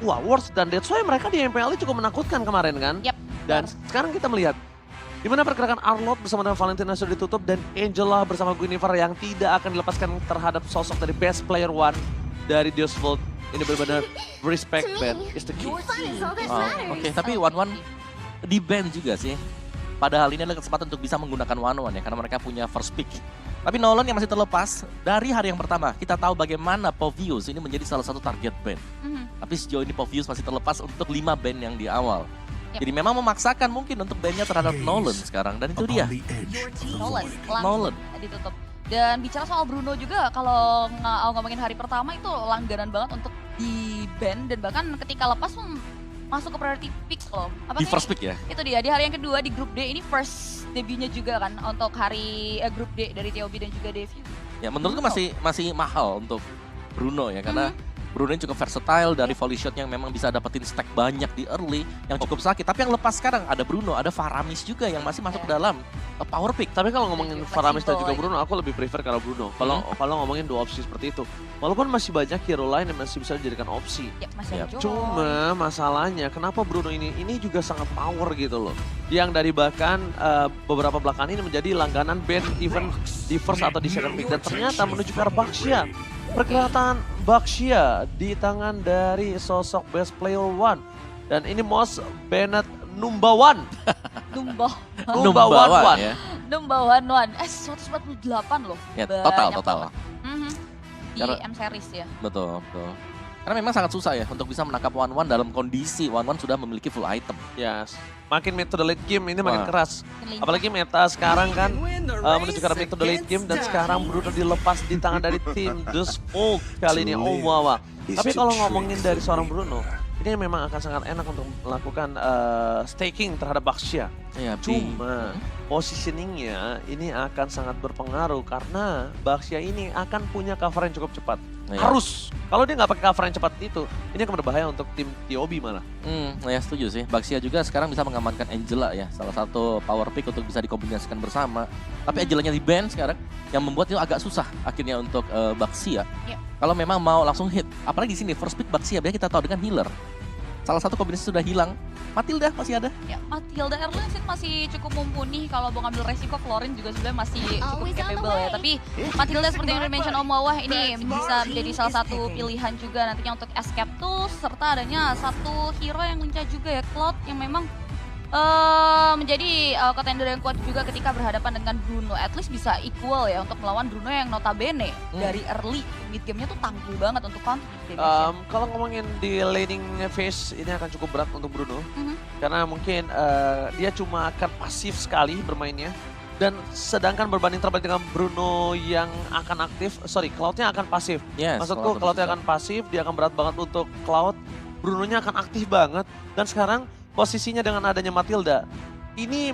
Wah, worse dan that's why mereka di MPL cukup menakutkan kemarin kan. Yap, Dan benar. sekarang kita melihat di mana pergerakan Arlott bersama dengan Valentina sudah ditutup dan Angela bersama Guinevere yang tidak akan dilepaskan terhadap sosok dari best player one dari Dios Vault. Ini benar-benar respect ban is the key. Oke, tapi One di ban juga sih. Padahal ini adalah kesempatan untuk bisa menggunakan One ya, karena mereka punya first pick. Tapi Nolan yang masih terlepas, dari hari yang pertama, kita tahu bagaimana Povius ini menjadi salah satu target ban. Tapi sejauh ini Povius masih terlepas untuk 5 ban yang di awal. Yep. Jadi memang memaksakan mungkin untuk ban-nya terhadap Nolan sekarang. Dan itu dia, Nolan Nolan. langsung ditutup. Dan bicara soal Bruno juga, kalau ngomongin hari pertama itu langganan banget untuk di ban dan bahkan ketika lepas pun masuk ke priority pick loh. Di first pick ya? Itu dia, di hari yang kedua di grup D ini first debutnya juga kan untuk hari grup D dari TOB dan juga Devi. Ya menurutku masih mahal untuk Bruno ya, karena Bruno ini cukup versatile dari volley shot yang memang bisa dapetin stack banyak di early yang cukup sakit. Tapi yang lepas sekarang ada Bruno, ada Faramis juga yang masih masuk ke dalam power pick. Tapi kalau ngomongin Fleksibel Faramis dan juga lagi. Bruno, aku lebih prefer kalau Bruno. Kalau ngomongin dua opsi seperti itu, walaupun masih banyak hero lain yang masih bisa dijadikan opsi. Ya, masih Yap. ada Joy. Cuma masalahnya kenapa Bruno ini juga sangat power gitu loh. Yang dari bahkan beberapa belakangan ini menjadi langganan band even di first atau di second pick. Dan ternyata menuju ke arah Baxia. Pergerakan Baxia di tangan dari sosok best player one. Dan ini Most Bennett Number One. Numba. Number one. ya. Numba 1-1. 148 loh. Ya, Banyak total. banget. Mhm. Di Karena- M series ya. Betul. Karena memang sangat susah ya untuk bisa menangkap One dalam kondisi One sudah memiliki full item. Yes. Makin mid to the late game ini makin Wah. keras. Lincah. Apalagi meta sekarang kan menuju ke arah mid to the late game dan sekarang Bruno dilepas di tangan dari tim The Spook kali ini. Oh wow. Tapi kalau ngomongin dari seorang Bruno, ini memang akan sangat enak untuk melakukan staking terhadap Baxia. Ya, Cuma positioningnya ini akan sangat berpengaruh karena Baxia ini akan punya cover yang cukup cepat. Iya. Harus. Kalau dia nggak pakai cover yang cepat itu, ini akan berbahaya untuk tim TOB malah. Ya setuju sih. Baxia juga sekarang bisa mengamankan Angela ya, salah satu power pick untuk bisa dikombinasikan bersama. Tapi Angelanya di ban sekarang, yang membuat itu agak susah akhirnya untuk Baxia. Yep. Kalau memang mau langsung hit, apalagi di sini first pick Baxia, biar kita tahu dengan healer. Salah satu kombinasi sudah hilang. Matilda masih ada. Ya, Matilda Erlin masih cukup mumpuni kalau mau ngambil resiko. Florin juga sebenarnya masih cukup capable ya. Tapi Matilda seperti yang dimention Om Wawah ini bisa menjadi salah satu pilihan juga nantinya untuk escape tools. Serta adanya satu hero yang lincah juga ya, Cloud, yang memang menjadi contender yang kuat juga ketika berhadapan dengan Bruno. At least bisa equal ya untuk melawan Bruno yang notabene dari early mid game-nya tuh tangguh banget untuk counter damage-nya. Kalau ngomongin di laning phase ini akan cukup berat untuk Bruno. Mhm. Karena mungkin dia cuma akan pasif sekali bermainnya. Dan sedangkan berbanding terbalik dengan Bruno yang akan aktif, Cloud-nya akan pasif. Yes, Maksudku Cloud-nya akan pasif, dia akan berat banget untuk Cloud. Bruno-nya akan aktif banget. Dan sekarang posisinya dengan adanya Matilda, ini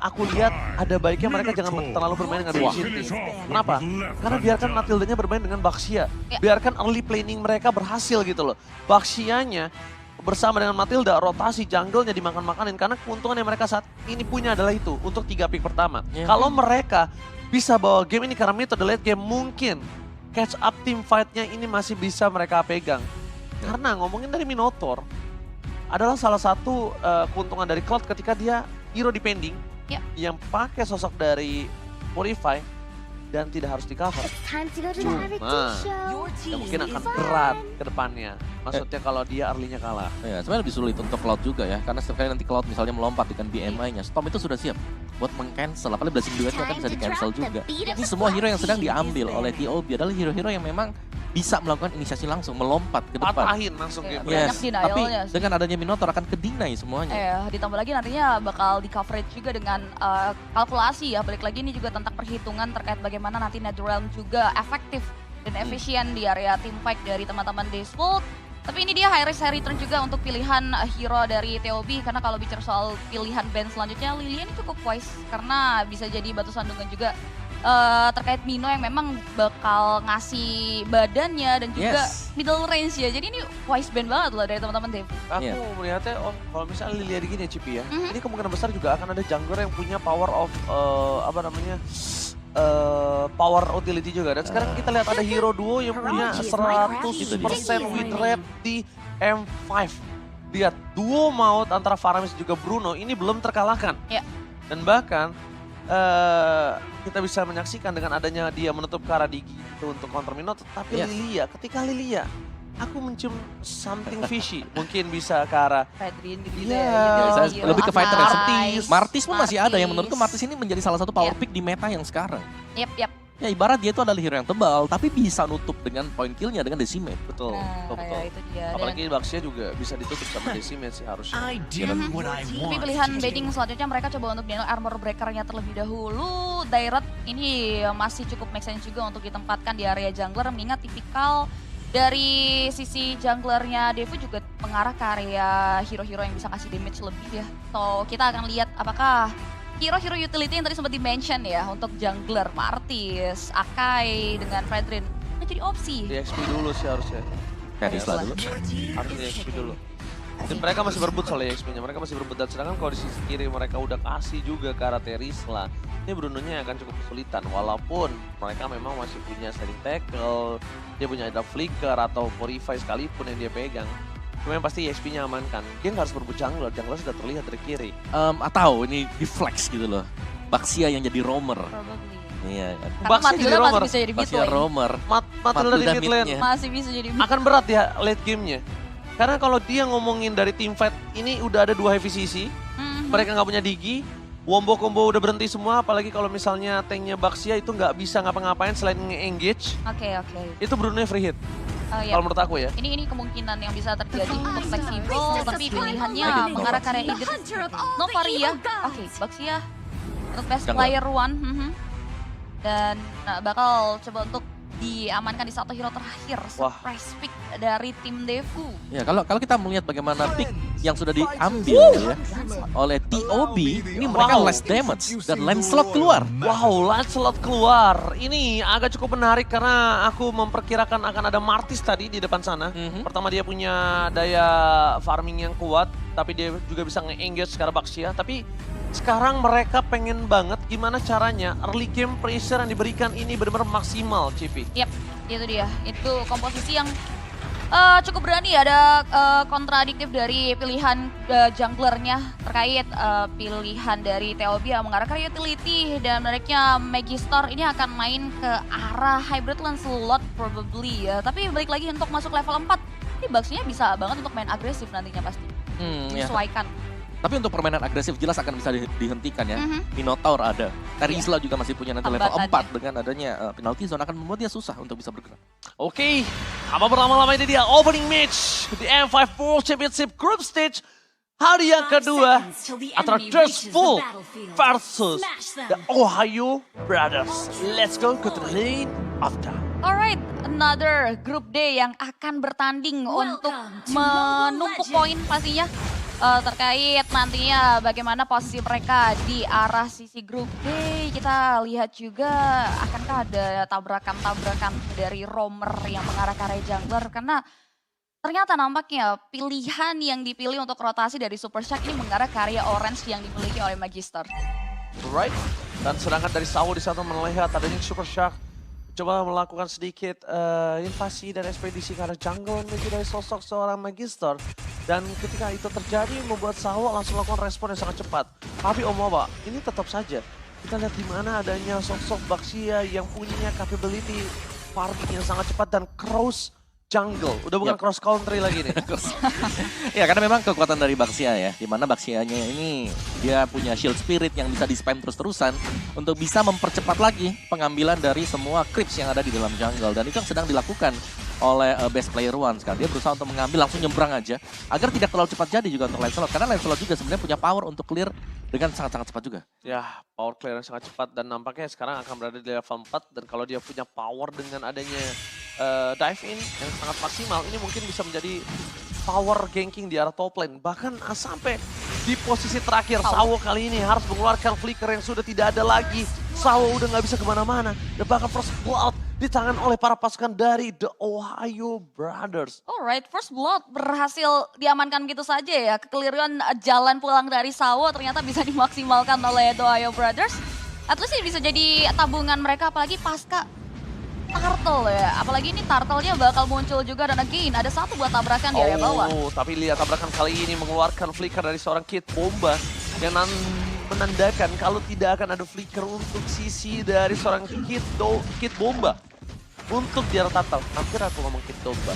aku lihat ada baiknya mereka jangan terlalu bermain dengan Vicinity. Kenapa? Karena biarkan Matildanya bermain dengan Baxia. Ya. Biarkan early planning mereka berhasil gitu loh. Baxianya bersama dengan Matilda rotasi jungle-nya dimakan-makanin karena keuntungan yang mereka saat ini punya adalah itu untuk 3 pick pertama. Ya. Kalau mereka bisa bawa game ini karena mid to the late game, mungkin catch up team fight-nya ini masih bisa mereka pegang. Karena ngomongin dari Minotaur adalah salah satu keuntungan dari Cloud ketika dia hero depending Ya. yang pakai sosok dari Purify dan tidak harus di cover. Cuma ya mungkin akan berat ke depannya. Maksudnya kalau dia early-nya kalah. Ya, sebenarnya lebih sulit untuk Cloud juga ya, karena setiap kali nanti Cloud misalnya melompat dengan BMI-nya, Storm itu sudah siap buat meng-cancel, apalagi Blessing Duet-nya kan bisa di-cancel juga. Ini semua hero yang sedang diambil oleh TOB adalah hero-hero yang memang bisa melakukan inisiasi langsung, melompat ke depan. Patahin langsung Ya, gitu. banyak Yes, denialnya tapi sih. dengan adanya Minotaur akan ke-deny semuanya. Ditambah lagi nantinya bakal di coverage juga dengan kalkulasi ya. Balik lagi ini juga tentang perhitungan terkait bagaimana nanti Netherrealm juga efektif dan efisien di area team fight dari teman-teman Deathwood. Tapi ini dia high risk high return juga untuk pilihan hero dari TOB. Karena kalau bicara soal pilihan band selanjutnya, Lilia ini cukup wise. Karena bisa jadi batu sandungan juga terkait Mino yang memang bakal ngasih badannya dan juga Yes. middle range ya. Jadi ini wise band banget loh dari teman-teman Dev. Aku Iya. melihatnya kalau misalnya Lilia gini ya Cipi ya, Mhm. ini kemungkinan besar juga akan ada jungler yang punya power of power utility juga. Dan sekarang kita lihat ada hero duo yang punya 100% win rate di M5. Lihat, duo maut antara Faramis juga Bruno ini belum terkalahkan. Ya. Dan bahkan kita bisa menyaksikan dengan adanya dia menutup ke arah Digi itu untuk counter Minotaur. Tapi Lilia, ketika Lilia, aku mencium something fishy. Mungkin bisa ke arah Fredrin gitu Iya. gitu. Lebih ke fighter ya. Martis. Martis pun masih ada yang menurutku Martis. Martis ini menjadi salah satu power pick di meta yang sekarang. Yap. Ya ibarat dia itu adalah hero yang tebal, tapi bisa nutup dengan point killnya dengan decimate. betul, Nah, betul, betul. kayak itu dia. Dan- Apalagi Baxia juga bisa ditutup sama Decimate sih harusnya. Tapi pilihan bedding selanjutnya mereka coba untuk Daniel armor breaker-nya terlebih dahulu. Direct ini masih cukup make sense juga untuk ditempatkan di area jungler, mengingat tipikal dari sisi junglernya Devu juga mengarah ke area hero-hero yang bisa kasih damage lebih ya. So kita akan lihat apakah hero-hero utility yang tadi sempat di-mention ya untuk jungler Martis, Akai dengan Fredrin ini jadi opsi. Di XP dulu sih harusnya. Karisla dulu. Harus di XP dulu. Dan mereka masih berebut soalnya XP-nya. Mereka masih berebut. Dan sedangkan kalau di sisi kiri mereka udah kasih juga ke arah Terisla. Ini Bruno-nya akan cukup kesulitan. Walaupun mereka memang masih punya sliding tackle. Dia punya ada flicker atau purify sekalipun yang dia pegang. Cuma yang pasti XP-nya amankan. Dia nggak harus berebut jungler. Jungler sudah terlihat dari kiri. Atau ini di flex gitu loh. Baxia yang jadi roamer. Probably. Iya kan. Karena Baxia Matilda jadi roamer. masih bisa jadi mid Baxia lane. roamer. Matilda di Matilda mid lane mid-nya. Masih bisa jadi mid. akan berat ya late game-nya. Karena kalau dia ngomongin dari team fight, ini udah ada 2 heavy CC. Mhm. Mereka nggak punya Digi. Wombo combo udah berhenti semua, apalagi kalau misalnya tanknya Baxia itu nggak bisa ngapa-ngapain selain nge-engage. Oke. Itu Bruno free hit, Oh, iya. kalau menurut aku ya. Ini kemungkinan yang bisa terjadi untuk fleksibel, tapi pilihannya mengarah ke area Idris. Novaria, oke, Baxia untuk best Jungler. player one, dan bakal coba untuk diamankan di satu hero terakhir, Wah. surprise pick dari tim Devu. Ya kalau kita melihat bagaimana pick yang sudah diambil ya oleh TOB, ini mereka Wow. less damage dan Lancelot keluar. Wow, Lancelot keluar. Ini agak cukup menarik karena aku memperkirakan akan ada Martis tadi di depan sana. Pertama dia punya daya farming yang kuat, tapi dia juga bisa nge-engage secara Baxia. Tapi sekarang mereka pengen banget gimana caranya early game pressure yang diberikan ini benar-benar maksimal, Civi. Yap, itu dia. Itu komposisi yang cukup berani. Ada kontradiktif dari pilihan junglernya terkait pilihan dari TOB yang mengarah ke utility. Dan menariknya Magister ini akan main ke arah hybrid Lancelot probably ya. Tapi balik lagi untuk masuk level 4, ini Baxia bisa banget untuk main agresif nantinya pasti. Ya. Menyesuaikan. Tapi untuk permainan agresif jelas akan bisa dihentikan ya. Mhm. Minotaur ada. Terisla juga masih punya nanti level Hambatannya. 4 dengan adanya penalty zone akan membuat dia susah untuk bisa bergerak. Oke, apa berlama-lama ini dia opening match di M5 World Championship Group Stage. Hari yang kedua antara Trustful versus the Ohio Brothers. Let's go to the lane of time. Alright, another group day yang akan bertanding untuk menumpuk poin pastinya. Terkait nantinya bagaimana posisi mereka di arah sisi grup D. Kita lihat juga akankah ada tabrakan-tabrakan dari roamer yang mengarah ke arah jungler. Karena ternyata nampaknya pilihan yang dipilih untuk rotasi dari Super Shark ini mengarah ke area orange yang dimiliki oleh Magister. Right. Dan sedangkan dari Sawo di sana melihat adanya Super Shark coba melakukan sedikit invasi dan ekspedisi ke arah jungle menuju dari sosok seorang Magister. Dan ketika itu terjadi membuat Sawo langsung melakukan respon yang sangat cepat. Tapi Omoba, ini tetap saja kita lihat di mana adanya sosok Baxia yang punya capability farming yang sangat cepat dan cross jungle. Udah bukan cross country lagi nih. Ya karena memang kekuatan dari Baxia ya, dimana Baxianya ini dia punya shield spirit yang bisa di-spam terus-terusan untuk bisa mempercepat lagi pengambilan dari semua creeps yang ada di dalam jungle. Dan itu yang sedang dilakukan oleh best player one sekarang. Dia berusaha untuk mengambil langsung nyebrang aja agar tidak terlalu cepat jadi juga untuk Lancelot. Karena Lancelot juga sebenarnya punya power untuk clear dengan sangat-sangat cepat juga. Ya, power clearance sangat cepat dan nampaknya sekarang akan berada di level 4 dan kalau dia punya power dengan adanya dive in yang sangat maksimal, ini mungkin bisa menjadi power ganking di arah top lane. Bahkan sampai di posisi terakhir, Sawo kali ini harus mengeluarkan flicker yang sudah tidak ada lagi. Sawo udah nggak bisa kemana-mana. Dan bahkan first blood di tangan oleh para pasukan dari The Ohio Brothers. Alright, first blood berhasil diamankan gitu saja ya. Kekeliruan jalan pulang dari Sawo ternyata bisa dimaksimalkan oleh The Ohio Brothers. At least ini bisa jadi tabungan mereka apalagi pasca Turtle ya. Apalagi ini Turtle-nya bakal muncul juga dan again ada satu buat tabrakan di area bawah. Oh, tapi lihat tabrakan kali ini mengeluarkan flicker dari seorang Kid Bomba yang menandakan kalau tidak akan ada flicker untuk sisi dari seorang Kid Bomba. Untuk di arah Turtle, hampir aku ngomong Kid Bomba.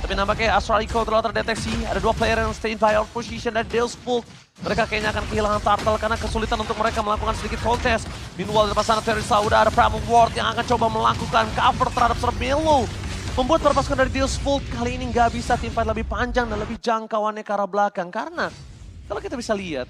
Tapi nampaknya Astral Echo telah terdeteksi, ada dua player yang stay in buyout position dari Deus Vult. Mereka kayaknya akan kehilangan Turtle karena kesulitan untuk mereka melakukan sedikit contest. Meanwhile, di depan sana Teresa udah ada Pramon Ward yang akan coba melakukan cover terhadap seorang Melo. Membuat perpasukan dari Deus Vult kali ini nggak bisa teamfight lebih panjang dan lebih jangkauannya ke arah belakang. Karena kalau kita bisa lihat,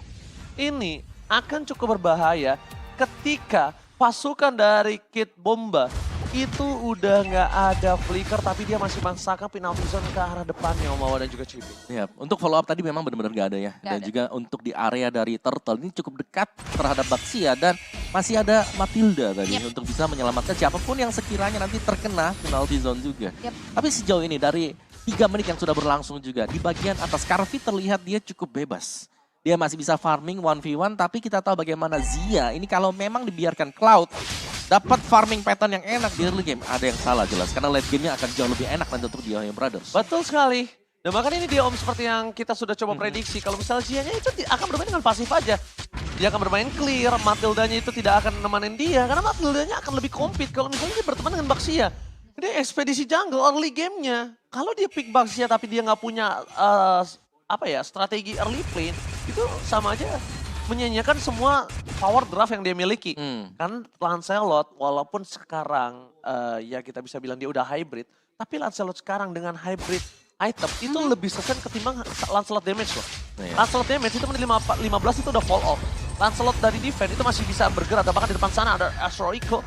ini akan cukup berbahaya ketika pasukan dari Kid Bomba itu udah nggak ada flicker tapi dia masih memaksakan penalty zone ke arah depannya Omawa dan juga Chibi. Ya, untuk follow up tadi memang benar-benar gak ada ya. Gak Dan ada. juga untuk di area dari Turtle ini cukup dekat terhadap Baxia dan masih ada Matilda tadi untuk bisa menyelamatkan siapapun yang sekiranya nanti terkena penalty zone juga. Yep. Tapi sejauh ini dari 3 menit yang sudah berlangsung juga di bagian atas Carvi terlihat dia cukup bebas. Dia masih bisa farming 1v1 tapi kita tahu bagaimana Zia ini kalau memang dibiarkan Cloud dapat farming pattern yang enak di early game. Ada yang salah jelas, karena late game-nya akan jauh lebih enak nanti untuk Ohio Brothers. Betul sekali. Dan bahkan ini dia Om seperti yang kita sudah coba prediksi. Kalau misalnya Zia-nya itu akan bermain dengan pasif aja. Dia akan bermain clear, Matildanya itu tidak akan nemenin dia. Karena Matildanya akan lebih compete kalau misalnya dia berteman dengan Baxia. Dia ekspedisi jungle early game-nya. Kalau dia pick Baxia tapi dia nggak punya strategi early play, itu sama aja menyanyiakan semua power draft yang dia miliki. Kan Lancelot walaupun sekarang ya kita bisa bilang dia udah hybrid, tapi Lancelot sekarang dengan hybrid item itu lebih sesen ketimbang Lancelot damage loh. Lancelot damage itu menit 15 itu udah fall off. Lancelot dari defense itu masih bisa bergerak, bahkan di depan sana ada Astral Echo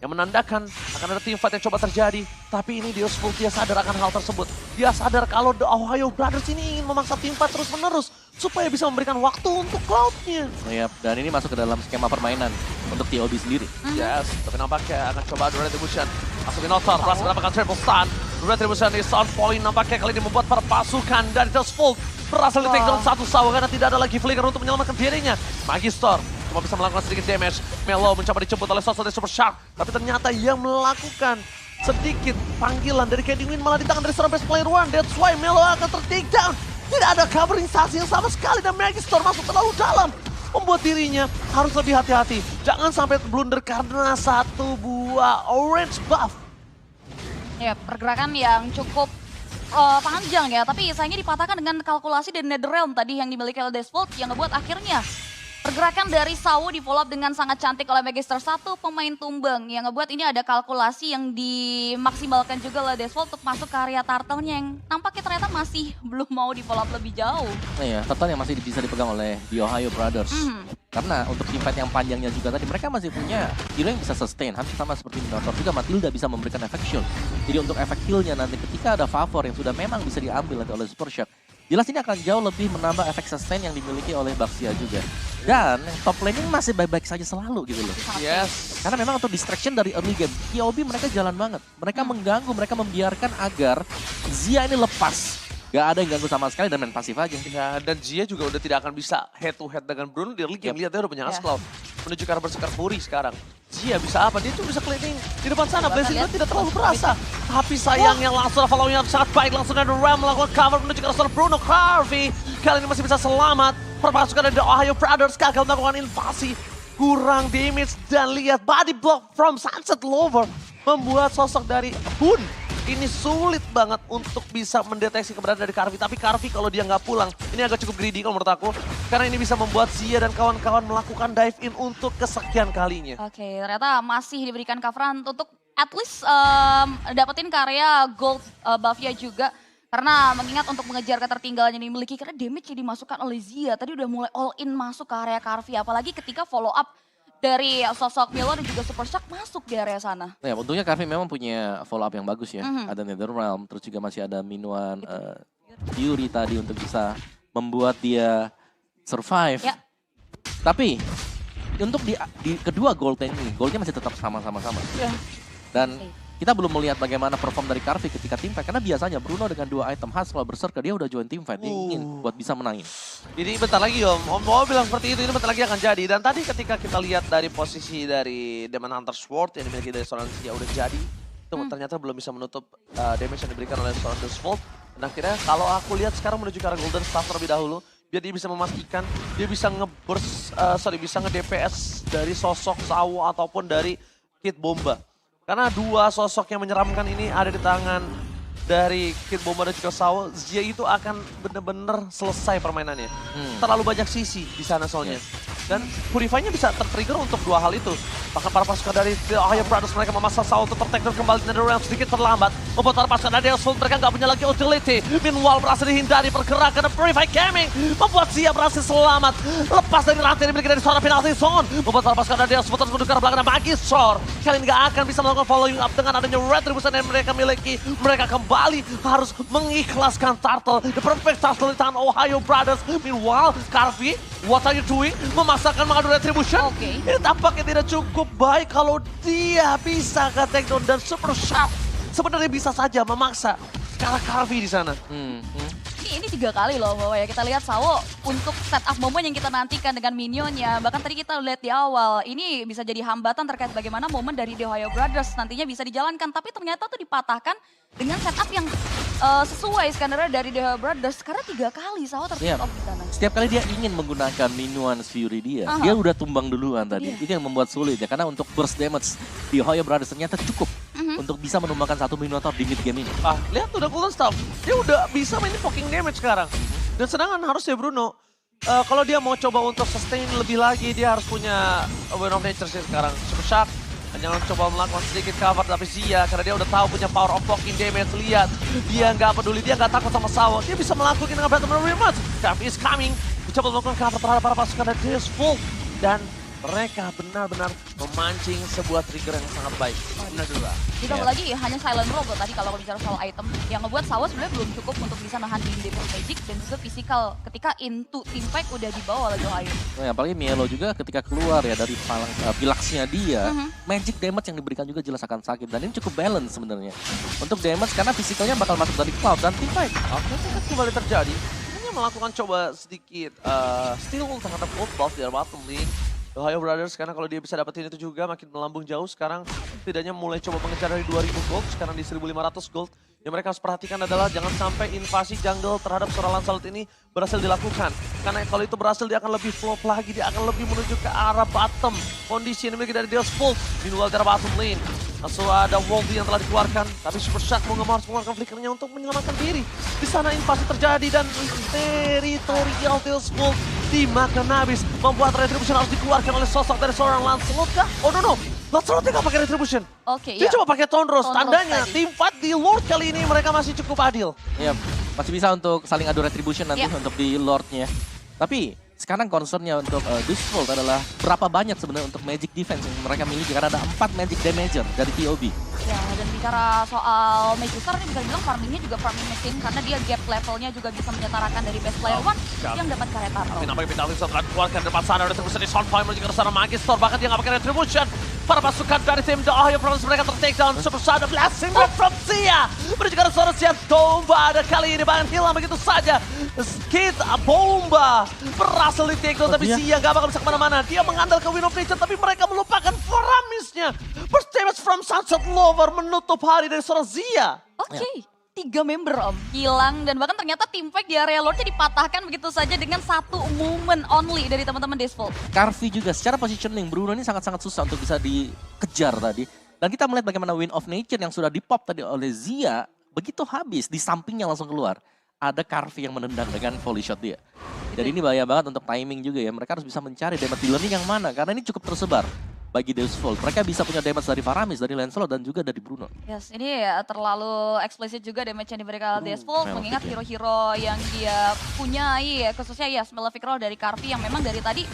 yang menandakan akan ada teamfight yang coba terjadi. Tapi ini Deus Vult dia sadar akan hal tersebut. Dia sadar kalau The Ohio Brothers ini ingin memaksa teamfight terus-menerus supaya bisa memberikan waktu untuk Cloud-nya. Yap, dan ini masuk ke dalam skema permainan untuk TOB sendiri. Yes, tapi nampaknya akan coba adu Retribution. Masukin Otter, berhasil mendapatkan triple stun. Retribution di stun point nampaknya kali ini membuat para pasukan dari Deus Vult berhasil di take down satu sawa karena tidak ada lagi flicker untuk menyelamatkan dirinya. Magister cuma bisa melakukan sedikit damage. Melo mencoba dijemput oleh sosok dari Super Shark. Tapi ternyata yang melakukan sedikit panggilan dari Candy Win malah di tangan dari seorang best player one. That's why Melo akan ter-take down. Tidak ada covering saksi yang sama sekali dan Magister masuk terlalu dalam. Membuat dirinya harus lebih hati-hati. Jangan sampai blunder karena satu buah orange buff. Ya, pergerakan yang cukup panjang ya, tapi sayangnya dipatahkan dengan kalkulasi dan Netherrealm tadi yang dimiliki oleh Deus Vult yang ngebuat akhirnya pergerakan dari Sawu di follow up dengan sangat cantik oleh Magister 1 pemain tumbang yang ngebuat ini ada kalkulasi yang dimaksimalkan juga oleh Deus Vult untuk masuk ke area turtle-nya yang nampaknya ternyata masih belum mau di follow up lebih jauh. Nah ya, turtle yang masih bisa dipegang oleh The Ohio Brothers. Karena untuk teamfight yang panjangnya juga tadi mereka masih punya hero yang bisa sustain. Hampir sama seperti Minotaur juga Matilda bisa memberikan efek shield. Jadi untuk efek heal-nya nanti ketika ada favor yang sudah memang bisa diambil nanti oleh Super Shark, jelas ini akan jauh lebih menambah efek sustain yang dimiliki oleh Baxia juga. Dan top laning masih baik-baik saja selalu gitu loh. Yes. Karena memang untuk distraction dari early game, TOB mereka jalan banget. Mereka mengganggu, mereka membiarkan agar Zia ini lepas. Gak ada yang ganggu sama sekali dan main pasif aja. Ya, dan Zia juga udah tidak akan bisa head to head dengan Bruno di early game. Lihat dia udah punya Cloud menuju ke arah Berserker Fury sekarang. Zia bisa apa? Dia cuma bisa keliling di depan sana. Blessing dia tidak terlalu berasa. Tapi sayangnya langsung follow-nya sangat baik. Langsung ada Ram melakukan cover menuju ke arah Bruno Carvey. Kali ini masih bisa selamat. Perpasukan dari The Ohio Brothers gagal melakukan invasi. Kurang damage dan lihat body block from Sunset Lover. Membuat sosok dari Boon ini sulit banget untuk bisa mendeteksi keberadaan dari Carvey. Tapi Carvey kalau dia nggak pulang, ini agak cukup greedy kalau menurut aku. Karena ini bisa membuat Zia dan kawan-kawan melakukan dive in untuk kesekian kalinya. Oke, ternyata masih diberikan coveran untuk at least dapetin karya gold buff-nya juga. Karena mengingat untuk mengejar ketertinggalan yang dimiliki, karena damage yang dimasukkan oleh Zia tadi udah mulai all in masuk ke area Carvey. Apalagi ketika follow up dari sosok Milo dan juga Super Shark masuk di area sana. Ya, untungnya Carvey memang punya follow up yang bagus ya. Ada Netherrealm, terus juga masih ada minuan Fury tadi untuk bisa membuat dia survive. Ya. Tapi untuk di kedua gold ini, goldnya masih tetap sama-sama. Ya. Dan kita belum melihat bagaimana perform dari Carvi ketika teamfight. Karena biasanya Bruno dengan 2 item khas kalau berserker dia udah join teamfight. Dia ingin buat bisa menangin. Ini bentar lagi Om mau bilang seperti itu, ini bentar lagi akan jadi. Dan tadi ketika kita lihat dari posisi dari Demon Hunter Sword yang dimiliki dari seorang Zia udah jadi, itu ternyata belum bisa menutup damage yang diberikan oleh seorang Dustfall. Dan akhirnya kalau aku lihat sekarang menuju ke arah Golden Staff terlebih dahulu, biar dia bisa memastikan, dia bisa bisa nge-DPS dari sosok Sawo ataupun dari Kid Bomba. Karena dua sosok yang menyeramkan ini ada di tangan dari Kid Bomba dan juga Sawo, Zia itu akan bener-bener selesai permainannya. Terlalu banyak sisi di sana soalnya. Dan Purify-nya bisa ter-trigger untuk dua hal itu. Bahkan para pasukan dari The Ohio Brothers mereka memasang Sawo untuk tertaker kembali NetherRealm sedikit terlambat. Membuat para pasukan dari Assault mereka nggak punya lagi utility. Meanwhile berhasil dihindari pergerakan dan Purify Gaming membuat Zia berhasil selamat. Lepas dari rantai yang dimiliki dari seorang penalty zone. Membuat para pasukan dari Assault terus menuju ke arah belakang Magisor. Kali ini nggak akan bisa melakukan following up dengan adanya Retribution yang mereka miliki. Mereka kembali harus mengikhlaskan Turtle. The perfect Turtle di tangan Ohio Brothers. Meanwhile, Carvi, what are you doing? Memaksakan mengadu Retribution. Ini tampaknya tidak cukup baik kalau dia bisa ke takedown dan super sharp. Sebenarnya bisa saja memaksa ke arah Carvi di sana. Ini 3 kali loh bahwa ya kita lihat Sawo untuk setup momen yang kita nantikan dengan minionnya. Bahkan tadi kita lihat di awal, ini bisa jadi hambatan terkait bagaimana momen dari The Ohio Brothers nantinya bisa dijalankan. Tapi ternyata tuh dipatahkan dengan setup yang sesuai skenario dari The Ohio Brothers. Karena 3 kali Sawo tertutup di sana. Setiap kali dia ingin menggunakan Minuan's Fury dia udah tumbang duluan tadi. Itu yang membuat sulit ya, karena untuk burst damage di Ohio Brothers ternyata cukup untuk bisa menumbangkan satu Minotaur di mid game ini. Lihat udah Golden Staff, dia udah bisa mainin poking damage sekarang. Dan sedangkan harusnya Bruno, kalau dia mau coba untuk sustain lebih lagi, dia harus punya Wind of Nature sih sekarang. Super Shock, hanya coba melakukan sedikit cover, tapi Zia karena dia udah tahu punya power of poking damage. Lihat, dia nggak peduli, dia nggak takut sama Sawo. Dia bisa melakukan dengan Battle Rematch. Carvi is coming, mencoba melakukan cover terhadap para pasukan dari Dustfall. Dan mereka benar-benar memancing sebuah trigger yang sangat baik. Benar-benar. Ditambah lagi hanya silent roll tuh tadi kalau bicara soal item. Yang ngebuat Sawo sebenarnya belum cukup untuk bisa nahan di Devil's Magic dan juga physical ketika into teamfight udah dibawa oleh Ohio. Nah, apalagi Mielo juga ketika keluar ya dari pilaksnya dia, magic damage yang diberikan juga jelas akan sakit. Dan ini cukup balance sebenarnya. Untuk damage karena fisikalnya bakal masuk dari Cloud dan teamfight. Oke, itu kembali terjadi. Hanya melakukan coba sedikit steal terhadap gold buff di bottom lane. Ohio Brothers karena kalau dia bisa dapetin itu juga makin melambung jauh sekarang. Setidaknya mulai coba mengejar dari 2000 gold, sekarang di 1500 gold. Yang mereka harus perhatikan adalah jangan sampai invasi jungle terhadap seorang Lancelot ini berhasil dilakukan. Karena kalau itu berhasil dia akan lebih flop lagi, dia akan lebih menuju ke arah bottom. Kondisi yang dimiliki dari Dustfall, meanwhile dari bottom lane. Langsung ada Woldy yang telah dikeluarkan, tapi Super Shock mau harus mengeluarkan flickernya untuk menyelamatkan diri. Di sana invasi terjadi dan teritorial Dustfall dimakan habis. Membuat Retribution harus dikeluarkan oleh sosok dari seorang Lancelot kah? Oh no, Lancelot nggak pakai Retribution. Oke, Dia coba pakai Tondros. Tandanya tadi. tim fight di Lord kali ini mereka masih cukup adil. Iya, masih bisa untuk saling adu retribution nanti untuk di Lordnya. Tapi sekarang concernnya untuk Dustfall adalah berapa banyak sebenarnya untuk magic defense yang mereka miliki. Karena ada 4 magic damager dari TOB. Ya, dan bicara soal Magister ini bisa bilang farmingnya juga farming mesin karena dia gap levelnya juga bisa menyetarakan dari best player one yang dapat karet Tapi nampaknya Vitalis akan keluarkan depan sana. Retribution di Soundfire menuju ke sana Magistor. Bahkan dia nggak pakai Retribution. Para pasukan dari tim The Ohio Brothers mereka ter-take down. Super Shadow Blessing from Zia. Menuju ke arah seorang Zia Tomba. Ada kali ini bahkan hilang begitu saja. Kid Bomba berhasil di take down. Tapi Zia nggak bakal bisa kemana-mana. Dia mengandalkan Wind of Nature. Tapi mereka melupakan Faramisnya. First damage from Sunset Lover menutup hari dari seorang Zia. Oke. 3 member Om hilang dan bahkan ternyata team fight di area Lordnya dipatahkan begitu saja dengan satu moment only dari teman-teman Dustfall. Carvi juga secara positioning Bruno ini sangat-sangat susah untuk bisa dikejar tadi. Dan kita melihat bagaimana Wind of Nature yang sudah dipop tadi oleh Zia, begitu habis di sampingnya langsung keluar. Ada Carvi yang menendang dengan volley shot dia. Dan ini bahaya banget untuk timing juga ya. Mereka harus bisa mencari damage dealer-nya yang mana karena ini cukup tersebar. Bagi Dustfall, mereka bisa punya damage dari Faramis, dari Lancelot, dan juga dari Bruno. Yes, ini ya terlalu eksplisit juga damage yang diberikan oleh Dustfall, mengingat hero-hero yang dia punyai, khususnya ya Malefic Roll dari Carvi yang memang dari tadi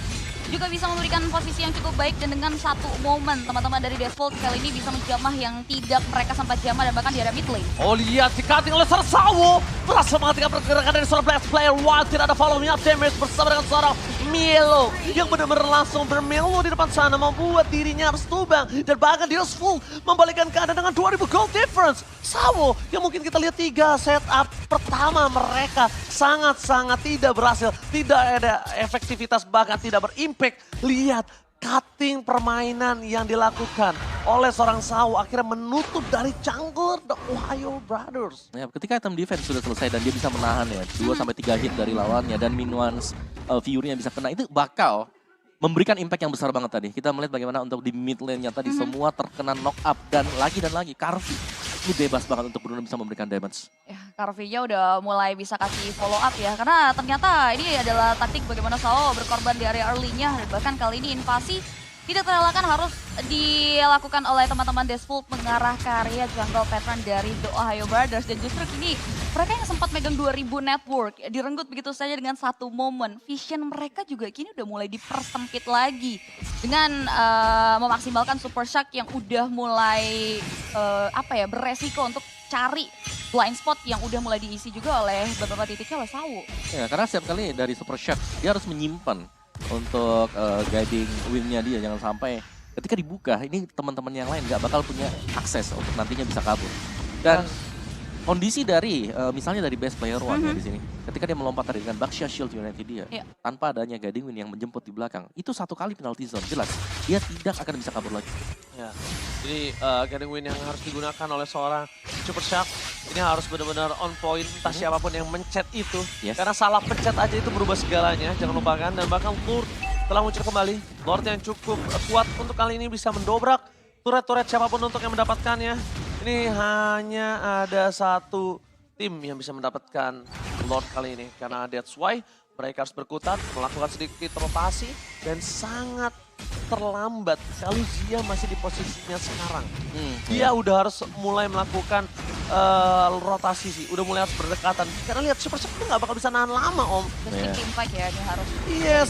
juga bisa memberikan posisi yang cukup baik dan dengan satu momen teman-teman dari Dustfall kali ini bisa menjamah yang tidak mereka sempat jamah dan bahkan di area mid lane. Oh lihat di-cutting oleh seorang Sawo. Berhasil menghentikan pergerakan dari seorang Blast Player One. Tidak ada follow up damage bersama dengan seorang Milo yang benar-benar langsung bermelo di depan sana membuat dirinya harus tumbang. Dan bahkan Deus Full membalikkan keadaan dengan 2000 gold difference. Sawo yang mungkin kita lihat 3 setup pertama mereka sangat-sangat tidak berhasil. Tidak ada efektivitas bahkan tidak berimpact. Lihat cutting permainan yang dilakukan oleh seorang Sawo akhirnya menutup dari jungler The Ohio Brothers. Ya, ketika item defense sudah selesai dan dia bisa menahan ya 2-3 hit dari lawannya dan minuans Fury yang bisa kena, itu bakal memberikan impact yang besar banget tadi. Kita melihat bagaimana untuk di mid lane-nya tadi semua terkena knock up dan lagi Karvi ini bebas banget untuk Bruno bisa memberikan damage. Ya, Karvi-nya udah mulai bisa kasih follow up ya. Karena ternyata ini adalah taktik bagaimana Sawo berkorban di area early-nya. Dan bahkan kali ini invasi tidak terelakkan harus dilakukan oleh teman-teman Despool mengarah ke area jungle pattern dari The Ohio Brothers. Dan justru kini mereka yang sempat megang 2000 network direnggut begitu saja dengan satu momen. Vision mereka juga kini udah mulai dipersempit lagi. Dengan memaksimalkan Super Shark yang udah mulai beresiko untuk cari blind spot yang udah mulai diisi juga oleh beberapa titiknya oleh Sawo. Ya, karena setiap kali dari Super Shark dia harus menyimpan untuk guiding win-nya dia, jangan sampai ketika dibuka ini teman-teman yang lain nggak bakal punya akses untuk nantinya bisa kabur. Dan kondisi dari misalnya dari best player one ya di sini, ketika dia melompat tadi dengan Baxia Shield United dia, tanpa adanya guiding win yang menjemput di belakang, itu satu kali penalty zone, jelas dia tidak akan bisa kabur lagi. Ya, jadi guiding win yang harus digunakan oleh seorang Super Shark ini harus benar-benar on point, entah siapapun yang mencet itu. Karena salah pencet aja itu berubah segalanya, jangan lupakan. Dan bahkan Lord telah muncul kembali, Lord yang cukup kuat untuk kali ini bisa mendobrak turret-turret siapapun untuk yang mendapatkannya. Ini hanya ada satu tim yang bisa mendapatkan Lord kali ini. Karena that's why mereka harus berkutat, melakukan sedikit rotasi. Dan sangat terlambat kalau Zia masih di posisinya sekarang. Dia udah harus mulai melakukan rotasi sih, udah mulai harus berdekatan. Karena lihat Super Shark itu nggak bakal bisa nahan lama om. Just impact ya, ini harus. Yes,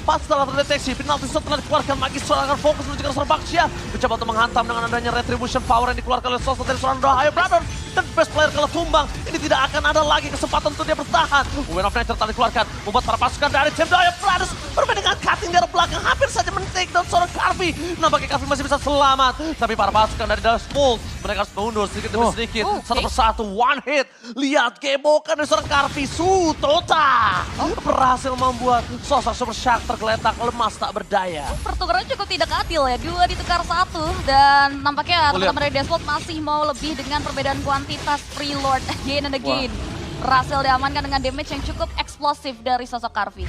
pas setelah terdeteksi, penalti setelah dikeluarkan lagi seorang fokus menuju ke seorang Baxia. Mencoba untuk menghantam dengan adanya retribution power yang dikeluarkan oleh sosok dari seorang The Ohio Brothers. Dan best player kalau tumbang, ini tidak akan ada lagi kesempatan untuk dia bertahan. Win of Nature telah dikeluarkan, membuat para pasukan dari tim The Ohio Brothers bermain dengan cutting dari belakang, hampir saja men-take down seorang Karvi. Nampaknya Karvi masih bisa selamat, tapi para pasukan dari Dallas Full, mereka harus mundur sedikit demi sedikit. Satu persatu, one hit. Lihat gebokan dari seorang Karvi, Sutota berhasil membuat sosok Super Shark tergeletak lemas tak berdaya. Pertukaran cukup tidak adil ya, 2 ditukar 1 dan nampaknya teman-teman dari Despot masih mau lebih dengan perbedaan kuantitas Free Lord again and again. Berhasil diamankan dengan damage yang cukup eksplosif dari sosok Karvi.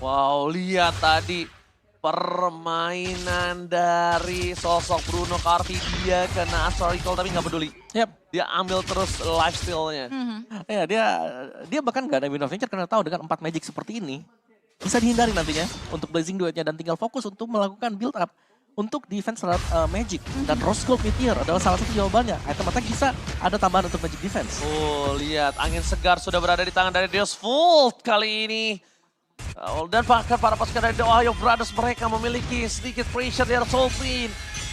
Wow, lihat tadi permainan dari sosok Bruno Karvi, dia kena Astral Recall tapi nggak peduli. Dia ambil terus lifesteal-nya. Ya, dia bahkan gak ada Win of Nature karena tahu dengan 4 magic seperti ini bisa dihindari nantinya untuk Blazing Duetnya dan tinggal fokus untuk melakukan build up untuk defense terhadap magic. Dan Rose Gold Meteor adalah salah satu jawabannya. Item attack bisa ada tambahan untuk magic defense. Oh, lihat angin segar sudah berada di tangan dari Deus Full kali ini. Dan bahkan para pasukan dari The Ohio Brothers mereka memiliki sedikit pressure di Soul Queen.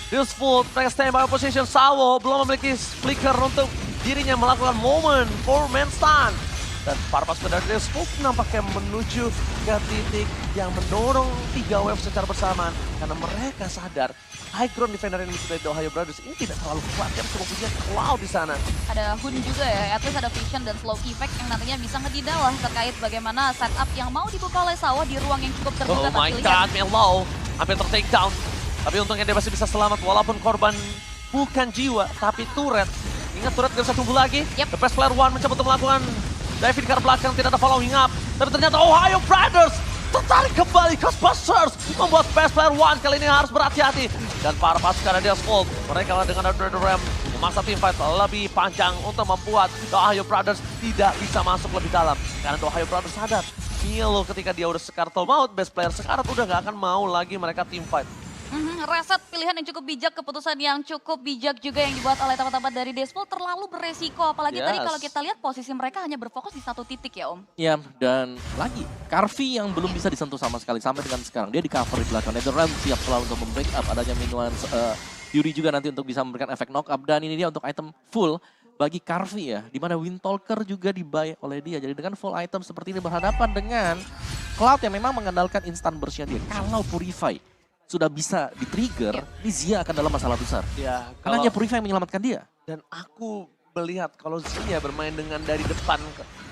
Deus Full, mereka standby position. Sawo belum memiliki flicker untuk dirinya melakukan moment 4-man stun. Dan para pasukan dari Deus Full nampaknya menuju ke titik yang mendorong 3 wave secara bersamaan. Karena mereka sadar high ground defender yang dari The Ohio Brothers ini tidak terlalu kuat. Yang cuma punya cloud di sana. Ada Hun juga ya, at least ada vision dan slow effect yang nantinya bisa ngedidalah terkait bagaimana setup yang mau dibuka oleh Sawo di ruang yang cukup terbuka. Oh my god, Melo hampir ter-take down. Tapi untungnya dia masih bisa selamat walaupun korban bukan jiwa, tapi turret. Ingat turret gak bisa tunggu lagi. The best player one mencoba untuk melakukan diving ke arah belakang, tidak ada following up. Tapi ternyata Ohio Brothers tertarik kembali Ghostbusters. Membuat best player one kali ini harus berhati-hati. Dan para pasukan dari Asphalt, mereka dengan Red Ram memaksa teamfight lebih panjang untuk membuat The Ohio Brothers tidak bisa masuk lebih dalam. Karena The Ohio Brothers sadar, Milo ketika dia udah sekarat maut, best player sekarat udah gak akan mau lagi mereka teamfight. Reset pilihan yang cukup bijak, keputusan yang cukup bijak juga yang dibuat oleh teman-teman dari Despol terlalu beresiko. Apalagi tadi kalau kita lihat posisi mereka hanya berfokus di satu titik ya Om. Iya, dan lagi Karvi yang belum bisa disentuh sama sekali sampai dengan sekarang. Dia di cover di belakang. Netherrealm siap selalu untuk membackup adanya minuan Fury juga nanti untuk bisa memberikan efek knock up. Dan ini dia untuk item full bagi Carvi ya, di mana Windtalker juga dibuy oleh dia. Jadi dengan full item seperti ini berhadapan dengan Cloud yang memang mengandalkan instant burst-nya dia. Kalau Purify sudah bisa di-trigger, ini Zia akan dalam masalah besar. Ya, Karena hanya Purify yang menyelamatkan dia. dan aku melihat kalau Zia bermain dengan dari depan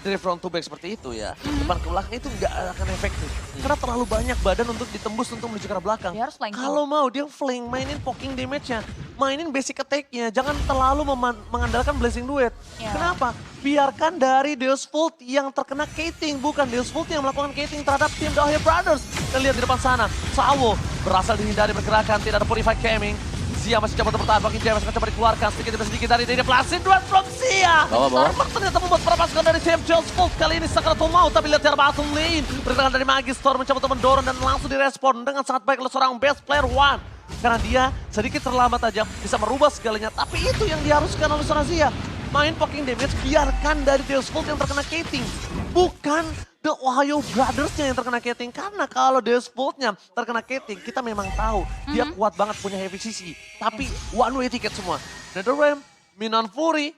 dari front to back seperti itu ya, depan ke belakang itu nggak akan efektif. Karena terlalu banyak badan untuk ditembus untuk menuju ke arah belakang. Dia harus flank Kalau mau dia flank, mainin poking damage-nya, mainin basic attack-nya, jangan terlalu mengandalkan blessing duet. Ya. Kenapa? Biarkan dari Deus Vult yang terkena cating, bukan Deus Vult yang melakukan cating terhadap tim The Ohio Brothers. Kita lihat di depan sana, Sawo berhasil dihindari pergerakan, tidak ada Purify Gaming. Zia masih coba bertahan, makin James akan coba dikeluarkan sedikit demi sedikit dari Dede Plasin, duet from Zia. Bawa. Stormmark ternyata membuat perapaskan dari tim Deus Vult, kali ini sangat mau, tapi lihat dari bottom lane. Pergerakan dari Magister mencoba untuk mendorong dan langsung direspon dengan sangat baik oleh seorang best player One. Karena dia sedikit terlambat aja, bisa merubah segalanya, tapi itu yang diharuskan oleh seorang Zia. Main poking damage, biarkan dari Deus Vult yang terkena cating. Bukan The Ohio Brothers-nya yang terkena cating. Karena kalau Deus Vult-nya terkena cating, kita memang tahu dia kuat banget, punya heavy CC. Tapi one way ticket semua. NetherRealm, Minon Fury,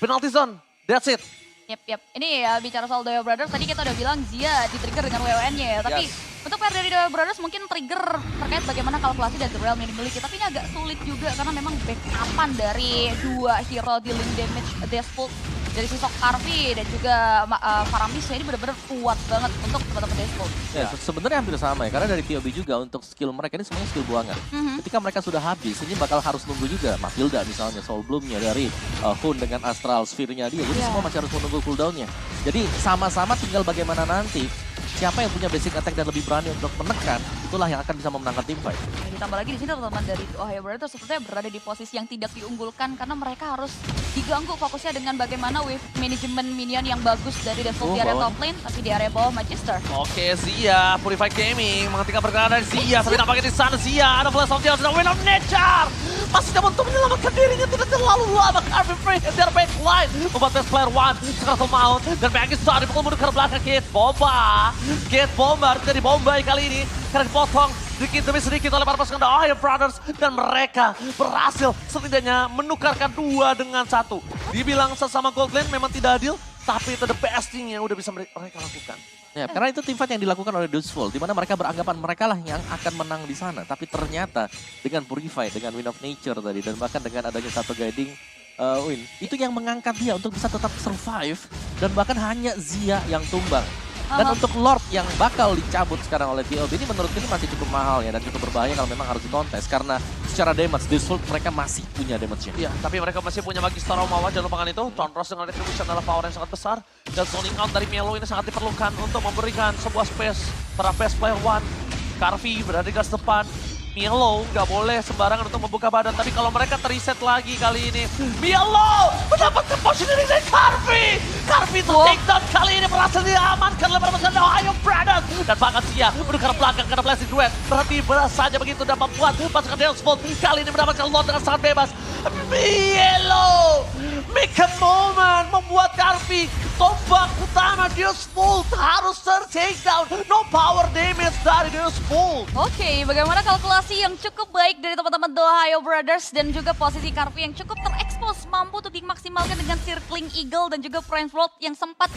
penalty zone, that's it. Yep. Ini ya bicara soal The Ohio Brothers, tadi kita udah bilang Zia di-trigger dengan WON-nya ya. Tapi untuk player dari The Ohio Brothers mungkin trigger terkait bagaimana kalkulasi dan The Realm yang dimiliki. Tapi ini agak sulit juga karena memang backupan dari dua hero dealing damage Death Vult. Dari sosok Carvi dan juga Faramisnya ini benar-benar kuat banget untuk teman-teman Death Vult. Ya, sebenarnya hampir sama ya, karena dari TOB juga untuk skill mereka ini semuanya skill buangan. Ketika mereka sudah habis, ini bakal harus nunggu juga. Matilda misalnya, Soul Bloom-nya dari Hun dengan Astral Sphere-nya dia. Jadi semua masih harus menunggu cooldown-nya. Jadi sama-sama tinggal bagaimana nanti siapa yang punya basic attack dan lebih berani untuk menekan, itulah yang akan bisa memenangkan tim fight. Nah, ditambah lagi di sini teman-teman dari Ohio Brothers sepertinya berada di posisi yang tidak diunggulkan karena mereka harus diganggu fokusnya dengan bagaimana wave management minion yang bagus dari Death Vult di area top lane, tapi di area bawah Magister. Oke, Zia, Purify Gaming menghentikan pergerakan dari Zia, tapi nampaknya di sana Zia ada Blast of Chaos dan Wind of Nature. Masih coba untuk menyelamatkan dirinya, tidak terlalu lama. Carvin Free in their backline, membuat best player One sekarang mount dan Magister dipukul mundur ke belakang. Gate Bomba harus jadi Bombay kali ini karena dipotong sedikit demi sedikit oleh para pasukan The Ohio Brothers dan mereka berhasil setidaknya menukarkan 2 dengan 1. Dibilang sesama gold lane memang tidak adil, tapi itu the best thing yang udah bisa mereka lakukan. Ya, karena itu tim fight yang dilakukan oleh Deus Vult, di mana mereka beranggapan mereka lah yang akan menang di sana. Tapi ternyata dengan Purify, dengan Wind of Nature tadi, dan bahkan dengan adanya satu guiding win, itu yang mengangkat dia untuk bisa tetap survive, dan bahkan hanya Zia yang tumbang. Dan untuk Lord yang bakal dicabut sekarang oleh TOB ini menurut ini masih cukup mahal ya dan cukup berbahaya kalau memang harus dikontes karena secara damage Deus Vult mereka masih punya damage-nya. Iya, tapi mereka masih punya Magister Romawa, jangan lupakan itu. Tondros dengan retribution adalah power yang sangat besar. Dan zoning out dari Mielo ini sangat diperlukan untuk memberikan sebuah space para best player One. Carvi berada di garis depan. Mielo nggak boleh sembarangan untuk membuka badan, tapi kalau mereka teriset lagi kali ini, Mielo mendapatkan positioning dari Carvi. Carvi itu takedown kali ini berhasil diamankan oleh para pasukan The Ohio Brothers. Dan bahkan Zia menukar belakang karena Blessing Duet. Berarti beras saja begitu dan membuat pasukan Deus Vult kali ini mendapatkan Lord dengan sangat bebas. Mielo make a moment, membuat Carvi tombak utama Deus Vult harus ter-takedown. No power damage dari Deus Vult. Oke, bagaimana kalkulasi yang cukup baik dari teman-teman The Ohio Brothers dan juga posisi Carvi yang cukup terekspos mampu untuk dimaksimalkan dengan Circling Eagle dan juga Prince World yang sempat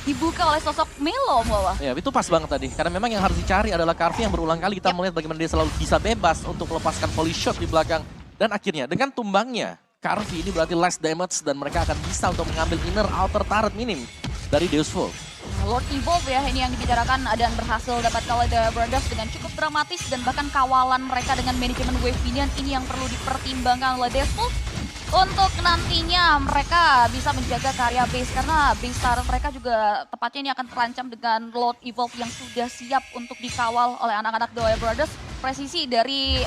dibuka oleh sosok Melo bawah. Ya, itu pas banget tadi. Karena memang yang harus dicari adalah Carvi yang berulang kali kita melihat bagaimana dia selalu bisa bebas untuk melepaskan volley shot di belakang. Dan akhirnya dengan tumbangnya, Carvi ini berarti less damage dan mereka akan bisa untuk mengambil inner outer turret minim dari Deus Vult. Lord Evolve ya ini yang dibicarakan dan berhasil dapat oleh The Brothers dengan cukup dramatis dan bahkan kawalan mereka dengan manajemen wave minion ini yang perlu dipertimbangkan oleh Death Vult. Untuk nantinya mereka bisa menjaga karya base karena base turret mereka juga tepatnya ini akan terancam dengan Lord Evolve yang sudah siap untuk dikawal oleh anak-anak The Ohio Brothers. Presisi dari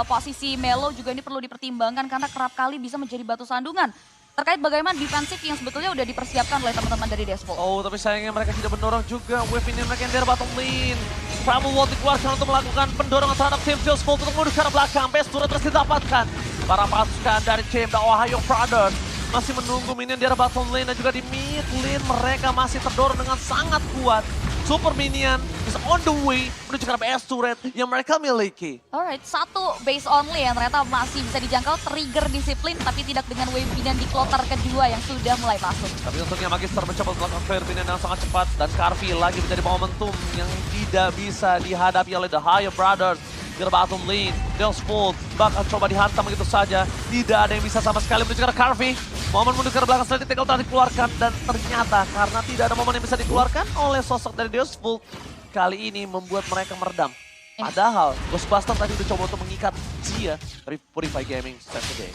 posisi Melo juga ini perlu dipertimbangkan karena kerap kali bisa menjadi batu sandungan. Terkait bagaimana defensif yang sebetulnya udah dipersiapkan oleh teman-teman dari Death Vult. Oh, tapi sayangnya mereka tidak mendorong juga wave ini mereka yang dari bottom lane. Trouble World dikeluarkan untuk melakukan pendorongan terhadap tim Deus Vult untuk menuju ke arah belakang. Best turret terus didapatkan. Para pasukan dari tim The Ohio Brothers masih menunggu minion di arah bottom lane dan juga di mid lane mereka masih terdorong dengan sangat kuat. Super Minion is on the way menuju ke arah PS turret yang mereka miliki. Alright, satu base only yang ternyata masih bisa dijangkau, trigger disiplin tapi tidak dengan wave minion di kloter kedua yang sudah mulai masuk. Tapi untungnya Magister mencoba melakukan flare minion yang sangat cepat dan Carvi lagi menjadi momentum yang tidak bisa dihadapi oleh The Higher Brothers. Di bottom lane, Delsfold bakal coba dihantam begitu saja. Tidak ada yang bisa sama sekali menuju ke arah Carvi. Momen menuju ke belakang selanjutnya Tackle telah dikeluarkan dan ternyata karena tidak ada momen yang bisa dikeluarkan oleh sosok dari Delsfold, kali ini membuat mereka meredam. Padahal Ghostbuster tadi udah coba untuk mengikat Zia dari Purify Gaming Saturday.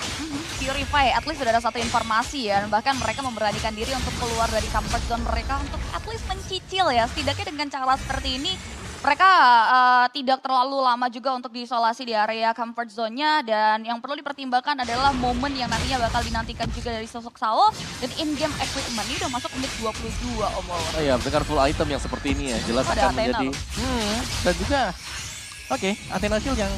Purify, at least sudah ada satu informasi ya, bahkan mereka memberanikan diri untuk keluar dari comfort zone mereka untuk at least mencicil ya, setidaknya dengan cara seperti ini mereka tidak terlalu lama juga untuk diisolasi di area comfort zone-nya, dan yang perlu dipertimbangkan adalah momen yang nantinya bakal dinantikan juga dari sosok Sao, dan in-game equipment ini udah masuk menit 22 Om Wawan. Oh iya, dengan full item yang seperti ini ya, jelas Ada akan Athena menjadi... dan juga, oke, Athena Shield yang...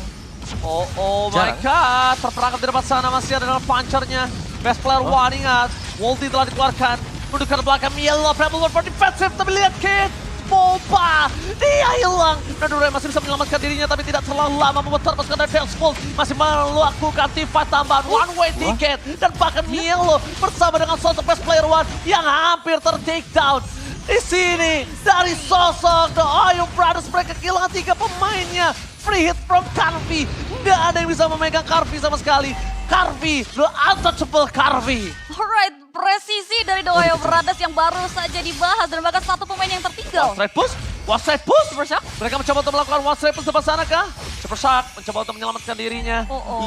Oh my god, terperangkap di depan sana masih ada dalam punchernya. Best player One, ingat, Wolti telah dikeluarkan. Menuju ke belakang Yellow, Pebble for defensive, tapi lihat Kid. Boba, dia hilang. Nadure masih bisa menyelamatkan dirinya tapi tidak terlalu lama memutar pasukan dari Delsfold. Masih melakukan teamfight tambahan one way ticket. Dan bahkan Mielo bersama dengan sosok best player One yang hampir ter-take down. Di sini dari sosok The Oyo Brothers mereka kehilangan 3 pemainnya. Free hit from Carvi. Nggak ada yang bisa memegang Carvi sama sekali. Carvi, the untouchable Carvi. Alright, presisi dari The Oyo Brothers yang baru saja dibahas dan bahkan satu pemain yang tertinggal. One straight push. Super Shock. Mereka mencoba untuk melakukan one straight push depan sana kah? Super Shock mencoba untuk menyelamatkan dirinya.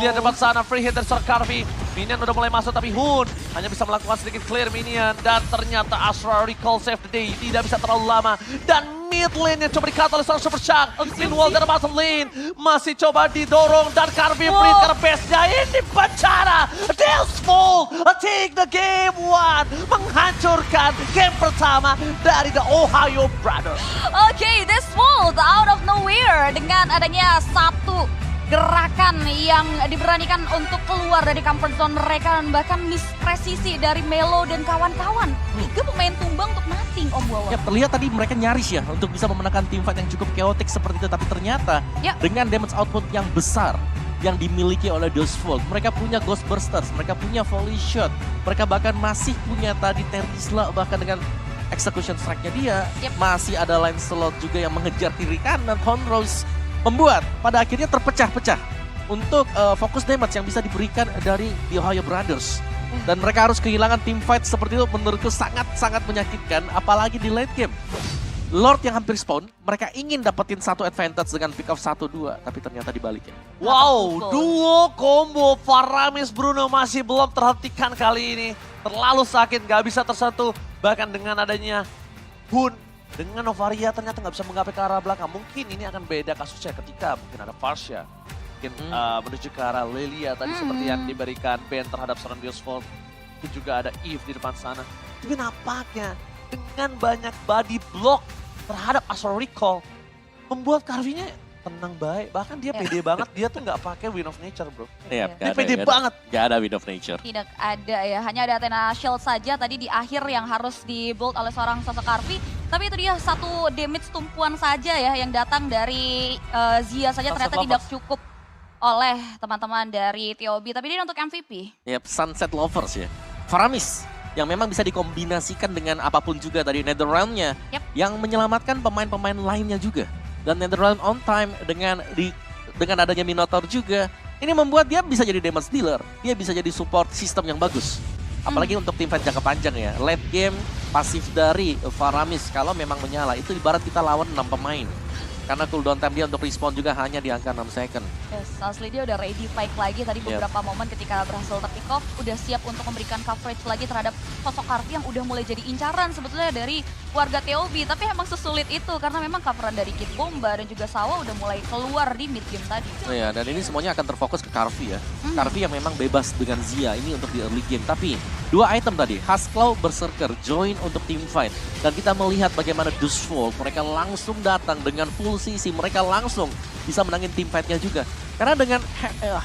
Lihat depan sana, free hit dari Sir Carvi. Minion udah mulai masuk tapi Hun hanya bisa melakukan sedikit clear minion. Dan ternyata Astra recall save the day. Tidak bisa terlalu lama. Dan mid lane yang coba di-cut oleh seorang Super Shock. Meanwhile dari bottom lane masih coba didorong dan Carvi free karena base-nya ini penjara. Delsfold take the game one. Menghancurkan game pertama dari The Ohio Brothers. Oke, Delsfold out of nowhere dengan adanya satu gerakan yang diberanikan untuk keluar dari comfort zone mereka dan bahkan miss presisi dari Melo dan kawan-kawan. 3 pemain tumbang untuk nothing Om Wawan. Ya, terlihat tadi mereka nyaris ya untuk bisa memenangkan teamfight yang cukup chaotic seperti itu. Tapi ternyata dengan damage output yang besar yang dimiliki oleh Delsfold, mereka punya Ghost Bursters, mereka punya Volley Shot, mereka bahkan masih punya tadi Terisla bahkan dengan execution strike-nya dia. Masih ada Lancelot juga yang mengejar kiri kanan. Honrose membuat pada akhirnya terpecah-pecah untuk fokus damage yang bisa diberikan dari The Ohio Brothers. Dan mereka harus kehilangan team fight seperti itu, menurutku sangat-sangat menyakitkan, apalagi di late game. Lord yang hampir spawn, mereka ingin dapetin satu advantage dengan pick off 1-2, tapi ternyata dibalikin. Wow, duo combo Faramis Bruno masih belum terhentikan kali ini. Terlalu sakit, gak bisa tersentuh. Bahkan dengan adanya Hun dengan Novaria ternyata nggak bisa menggapai ke arah belakang. Mungkin ini akan beda kasusnya ketika mungkin ada Farsha. Mungkin menuju ke arah Lilia tadi seperti yang diberikan ban terhadap seorang Delsfold. Itu juga ada Eve di depan sana. Tapi nampaknya dengan banyak body block terhadap Astral Recall membuat Carvi-nya tenang baik. Bahkan dia pede banget, dia tuh nggak pakai Wind of Nature bro. Iya, Dia pede banget. Gak ada Wind of Nature. Tidak ada ya, hanya ada Athena Shield saja tadi di akhir yang harus di-build oleh seorang sosok Carvi. Tapi itu dia satu damage tumpuan saja ya yang datang dari Zia saja ternyata tidak cukup oleh teman-teman dari TOB. Tapi ini untuk MVP. Yep, Sunset Lovers ya. Faramis yang memang bisa dikombinasikan dengan apapun juga dari Netherrealm-nya. Yang menyelamatkan pemain-pemain lainnya juga. Dan Netherrealm on time dengan adanya Minotaur juga. Ini membuat dia bisa jadi damage dealer. Dia bisa jadi support sistem yang bagus. Apalagi untuk tim fight jangka panjang ya. Late game pasif dari Faramis kalau memang menyala. Itu ibarat kita lawan 6 pemain. Karena cooldown time dia untuk respawn juga hanya di angka 6 second. Yes, asli dia udah ready fight lagi tadi beberapa momen ketika berhasil ter-pick off. Udah siap untuk memberikan coverage lagi terhadap sosok Carvi yang udah mulai jadi incaran sebetulnya dari warga TOB. Tapi emang sesulit itu karena memang coveran dari Kid Bomba dan juga Sawa udah mulai keluar di mid game tadi. Oh ya, dan ini semuanya akan terfokus ke Carvi ya. Carvi yang memang bebas dengan Zia ini untuk di early game. Tapi 2 item tadi, Husklaw, Berserker, join untuk team fight. Dan kita melihat bagaimana Dusfold, mereka langsung datang dengan full CC, mereka langsung bisa menangin team fight-nya juga. Karena dengan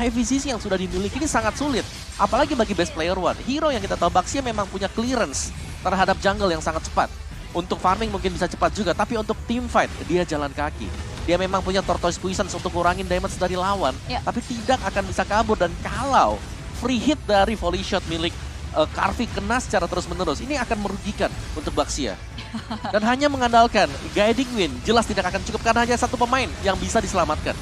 heavy CC yang sudah dimiliki ini sangat sulit. Apalagi bagi best player One. Hero yang kita tahu Baxia memang punya clearance terhadap jungle yang sangat cepat. Untuk farming mungkin bisa cepat juga, tapi untuk team fight dia jalan kaki. Dia memang punya Tortoise Puissance untuk ngurangin damage dari lawan, Ya. tapi tidak akan bisa kabur. Dan kalau free hit dari volley shot milik Karvi kena secara terus-menerus, ini akan merugikan untuk Baxia. Dan hanya mengandalkan guiding win, jelas tidak akan cukup karena hanya satu pemain yang bisa diselamatkan.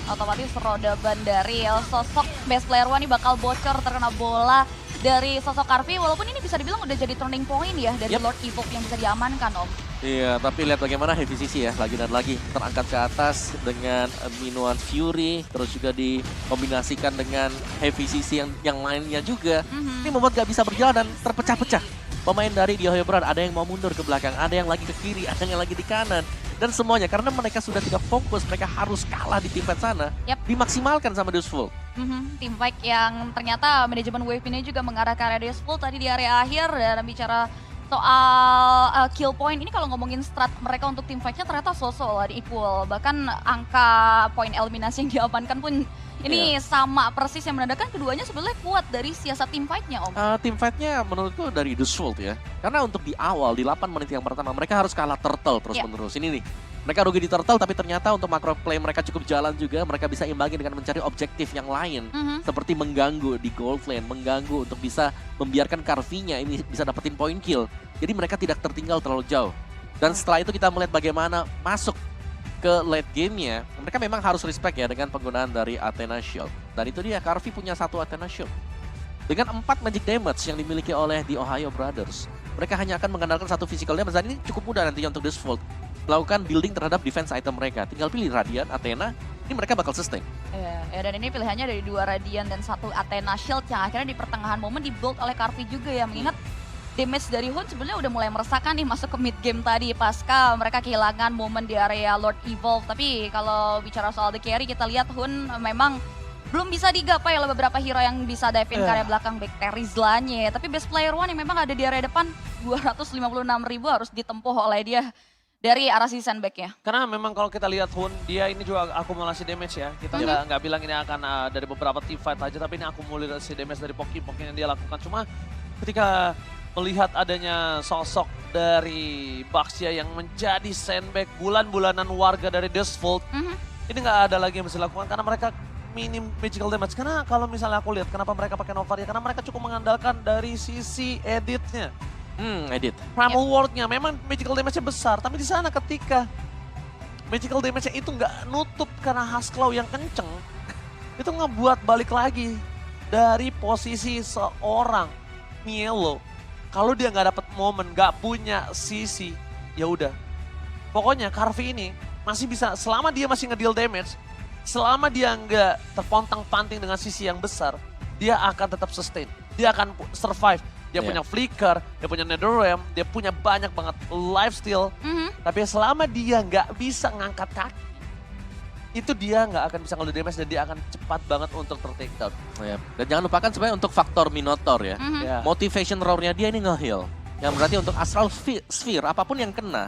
Otomatis roda ban dari sosok best player one ini bakal bocor terkena bola dari sosok Karvi, walaupun ini bisa dibilang udah jadi turning point ya dari Yep. Lord Evoke yang bisa diamankan, Om. Iya, tapi lihat bagaimana Heavy CC ya, lagi dan lagi terangkat ke atas dengan minuan Fury, terus juga dikombinasikan dengan Heavy CC yang lainnya juga. Ini membuat gak bisa berjalan dan terpecah-pecah. Pemain dari The Ohio Brand, ada yang mau mundur ke belakang, ada yang lagi ke kiri, ada yang lagi di kanan. Dan semuanya, karena mereka sudah tidak fokus, mereka harus kalah di tim fight sana, Yap. dimaksimalkan sama Dusful. Team fight yang ternyata manajemen Wave ini juga mengarah ke area Despol tadi di area akhir. Dan bicara soal kill point, ini kalau ngomongin strat mereka untuk tim fightnya ternyata so-so lah, di equal. Bahkan angka poin eliminasi yang diamankan pun ini sama persis, yang menandakan keduanya sebenarnya kuat dari siasat tim fightnya, Om. Tim fight-nya menurutku dari Dusful ya. Karena untuk di awal, di 8 menit yang pertama, mereka harus kalah turtle terus-menerus. Ini nih, mereka rugi di turtle, tapi ternyata untuk macro play mereka cukup jalan juga. Mereka bisa imbangi dengan mencari objektif yang lain. Seperti mengganggu di gold lane, mengganggu untuk bisa membiarkan Karvi-nya ini bisa dapetin point kill. Jadi mereka tidak tertinggal terlalu jauh. Dan setelah itu kita melihat bagaimana masuk ke late game-nya, mereka memang harus respect ya dengan penggunaan dari Athena Shield. Dan itu dia, Karvi punya satu Athena Shield. Dengan 4 magic damage yang dimiliki oleh The Ohio Brothers, mereka hanya akan mengandalkan satu physical damage, dan ini cukup mudah nantinya untuk Dusfold melakukan building terhadap defense item mereka. Tinggal pilih Radiant, Athena, ini mereka bakal sustain. Ya, dan ini pilihannya dari 2 Radiant dan 1 Athena Shield yang akhirnya di pertengahan momen di-build oleh Karvi juga ya. Mengingat damage dari Hun sebenarnya udah mulai meresahkan nih masuk ke mid game tadi pasca mereka kehilangan momen di area Lord Evolve. Tapi kalau bicara soal the carry, kita lihat Hun memang belum bisa digapai oleh beberapa hero yang bisa dive in ke area belakang back Terizlanya. Tapi best player one yang memang ada di area depan 256.000 harus ditempuh oleh dia dari arah si sandbag-nya. Karena memang kalau kita lihat Hun, dia ini juga akumulasi damage ya. Kita nggak bilang ini akan dari beberapa team fight aja, tapi ini akumulasi damage dari Poki-Poki yang dia lakukan. Cuma ketika melihat adanya sosok dari Baxia yang menjadi sandbag bulan-bulanan warga dari Dustfold, ini nggak ada lagi yang bisa dilakukan karena mereka minim magical damage. Karena kalau misalnya aku lihat kenapa mereka pakai Nova ya, karena mereka cukup mengandalkan dari sisi editnya. Edit. Primal Ward-nya memang magical damage-nya besar, tapi di sana ketika magical damage-nya itu nggak nutup karena Husklow yang kenceng, itu ngebuat balik lagi dari posisi seorang Mielo. Kalau dia nggak dapet momen, nggak punya sisi, ya udah. Pokoknya Karvi ini masih bisa, selama dia masih ngedeal damage, selama dia nggak terpontang-panting dengan sisi yang besar, dia akan tetap sustain. Dia akan survive. Dia punya flicker, dia punya netherrealm, dia punya banyak banget lifesteal. Tapi selama dia nggak bisa ngangkat kaki, itu dia nggak akan bisa ngeluh damage dan dia akan cepat banget untuk ter-take down. Dan jangan lupakan sebenarnya untuk faktor Minotaur ya. Ya. Motivation roar-nya dia ini nge-heal. Yang berarti untuk Astral Sphere, apapun yang kena,